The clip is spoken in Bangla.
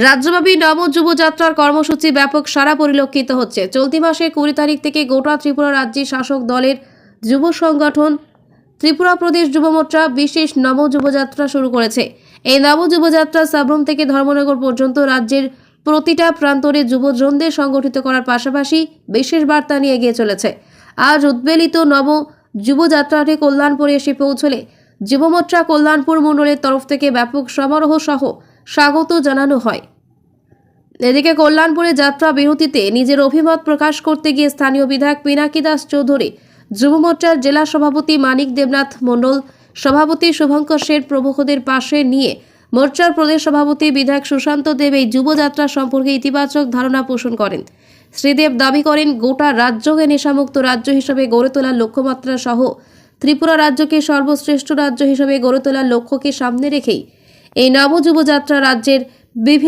রাজ্যব্যাপী নব যুবযাত্রার কর্মসূচি ব্যাপক সাড়া পরিলক্ষিত হচ্ছে। চলতি মাসের 20 তারিখ থেকে গোটা ত্রিপুরা রাজ্যের শাসক দলের যুব সংগঠন ত্রিপুরা প্রদেশ যুব মোর্চা বিশেষ নব যুবযাত্রা শুরু করেছে। এই নব যুবযাত্রা সাবরুম থেকে ধর্মনগর পর্যন্ত রাজ্যের প্রতিটা প্রান্তরে যুবজনদের সংগঠিত করার পাশাপাশি বিশেষ বার্তা নিয়ে এগিয়ে চলেছে। আজ উদ্বেলিত নব যুবযাত্রাটি কল্যাণপুরে এসে পৌঁছলে যুব মোর্চা কল্যাণপুর মণ্ডলের তরফ থেকে ব্যাপক সমারোহ সহ স্বাগত জানানো হয়। এদিকে কল্যাণপুরে যাত্রা বিরতিতে নিজের অভিমত প্রকাশ করতে গিয়ে স্থানীয় বিধায়ক পিনাকি দাস চৌধুরী, যুব মোর্চার জেলা সভাপতি মানিক দেবনাথ মণ্ডল, সভাপতি শুভঙ্কর শেঠ প্রমুখদের পাশে নিয়ে মোর্চার প্রদেশ সভাপতি বিধায়ক সুশান্ত দেব এই যুবযাত্রা সম্পর্কে ইতিবাচক ধারণা পোষণ করেন। শ্রীদেব দাবি করেন, গোটা রাজ্যকে নেশামুক্ত রাজ্য হিসেবে গড়ে তোলার লক্ষ্যমাত্রা সহ ত্রিপুরা রাজ্যকে সর্বশ্রেষ্ঠ রাজ্য হিসেবে গড়ে তোলার লক্ষ্যকে সামনে রেখেই এই নব যুবযাত্রা রাজ্যের বিভিন্ন